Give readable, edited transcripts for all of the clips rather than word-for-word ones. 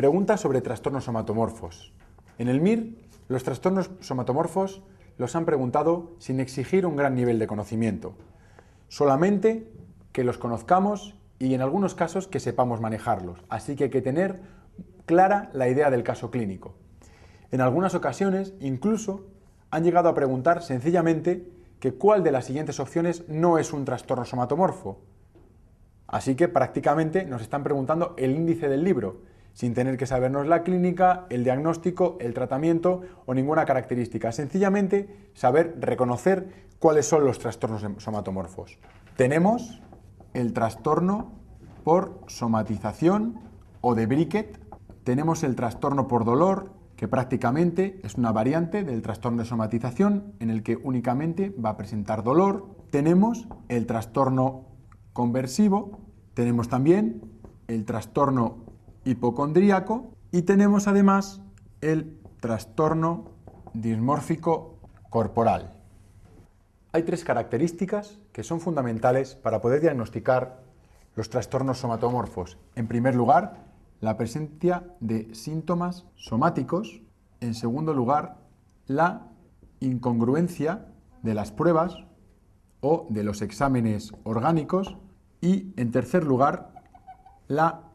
Pregunta sobre trastornos somatomorfos. En el MIR, los trastornos somatomorfos los han preguntado sin exigir un gran nivel de conocimiento, solamente que los conozcamos y en algunos casos que sepamos manejarlos, así que hay que tener clara la idea del caso clínico. En algunas ocasiones, incluso, han llegado a preguntar sencillamente que cuál de las siguientes opciones no es un trastorno somatomorfo. Así que prácticamente nos están preguntando el índice del libro, sin tener que sabernos la clínica, el diagnóstico, el tratamiento o ninguna característica. Sencillamente saber reconocer cuáles son los trastornos somatomorfos. Tenemos el trastorno por somatización o de Briquet. Tenemos el trastorno por dolor, que prácticamente es una variante del trastorno de somatización en el que únicamente va a presentar dolor. Tenemos el trastorno conversivo, tenemos también el trastorno hipocondríaco y tenemos además el trastorno dismórfico corporal. Hay tres características que son fundamentales para poder diagnosticar los trastornos somatomorfos. En primer lugar, la presencia de síntomas somáticos. En segundo lugar, la incongruencia de las pruebas o de los exámenes orgánicos. Y, en tercer lugar, la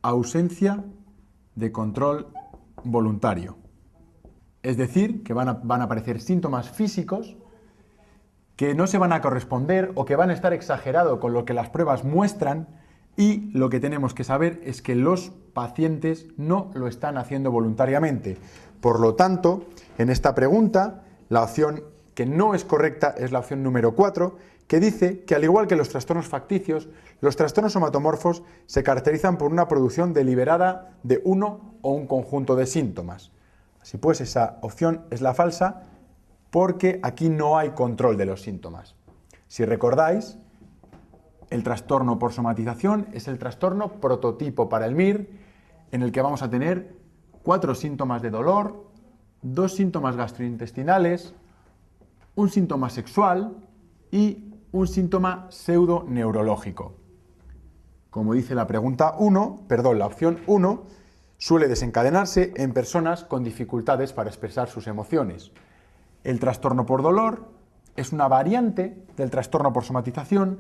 ausencia de control voluntario. Es decir, que van a aparecer síntomas físicos que no se van a corresponder o que van a estar exagerados con lo que las pruebas muestran, y lo que tenemos que saber es que los pacientes no lo están haciendo voluntariamente. Por lo tanto, en esta pregunta, la opción que no es correcta es la opción número 4, que dice que al igual que los trastornos facticios, los trastornos somatomorfos se caracterizan por una producción deliberada de uno o un conjunto de síntomas. Así pues, esa opción es la falsa porque aquí no hay control de los síntomas. Si recordáis, el trastorno por somatización es el trastorno prototipo para el MIR, en el que vamos a tener 4 síntomas de dolor, 2 síntomas gastrointestinales, un síntoma sexual y un síntoma pseudoneurológico. Como dice la la opción 1, suele desencadenarse en personas con dificultades para expresar sus emociones. El trastorno por dolor es una variante del trastorno por somatización,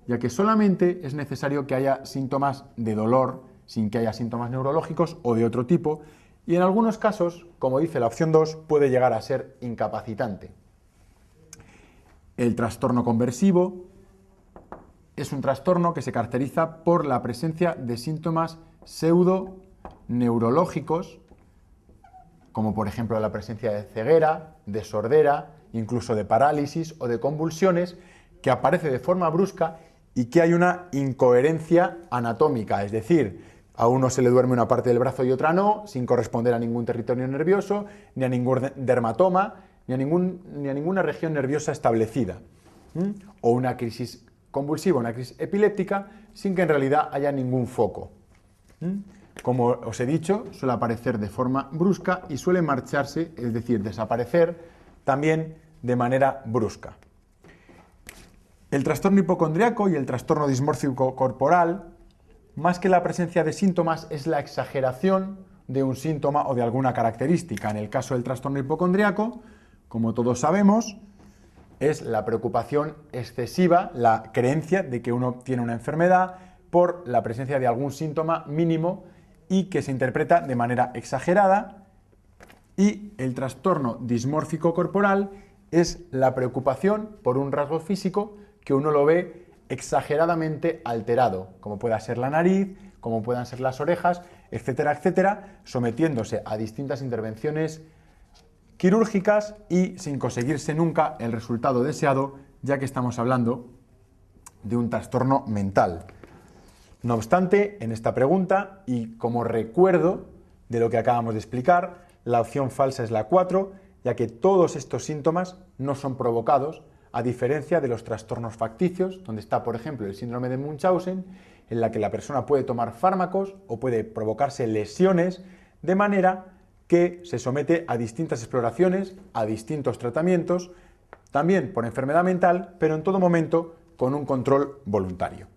ya que solamente es necesario que haya síntomas de dolor sin que haya síntomas neurológicos o de otro tipo, y en algunos casos, como dice la opción 2, puede llegar a ser incapacitante. El trastorno conversivo es un trastorno que se caracteriza por la presencia de síntomas pseudoneurológicos, como por ejemplo la presencia de ceguera, de sordera, incluso de parálisis o de convulsiones, que aparece de forma brusca y que hay una incoherencia anatómica, es decir, a uno se le duerme una parte del brazo y otra no, sin corresponder a ningún territorio nervioso, ni a ningún dermatoma, ni a ninguna región nerviosa establecida. O una crisis convulsiva, una crisis epiléptica, sin que en realidad haya ningún foco. Como os he dicho, suele aparecer de forma brusca y suele marcharse, es decir, desaparecer también de manera brusca. El trastorno hipocondríaco y el trastorno dismórfico corporal, más que la presencia de síntomas, es la exageración de un síntoma o de alguna característica. En el caso del trastorno hipocondríaco, como todos sabemos, es la preocupación excesiva, la creencia de que uno tiene una enfermedad por la presencia de algún síntoma mínimo y que se interpreta de manera exagerada. Y el trastorno dismórfico corporal es la preocupación por un rasgo físico que uno lo ve exageradamente alterado, como pueda ser la nariz, como puedan ser las orejas, etcétera, etcétera, sometiéndose a distintas intervenciones quirúrgicas y sin conseguirse nunca el resultado deseado, ya que estamos hablando de un trastorno mental. No obstante, en esta pregunta, y como recuerdo de lo que acabamos de explicar, la opción falsa es la 4, ya que todos estos síntomas no son provocados, a diferencia de los trastornos facticios, donde está, por ejemplo, el síndrome de Munchausen, en la que la persona puede tomar fármacos o puede provocarse lesiones, de manera que se somete a distintas exploraciones, a distintos tratamientos, también por enfermedad mental, pero en todo momento con un control voluntario.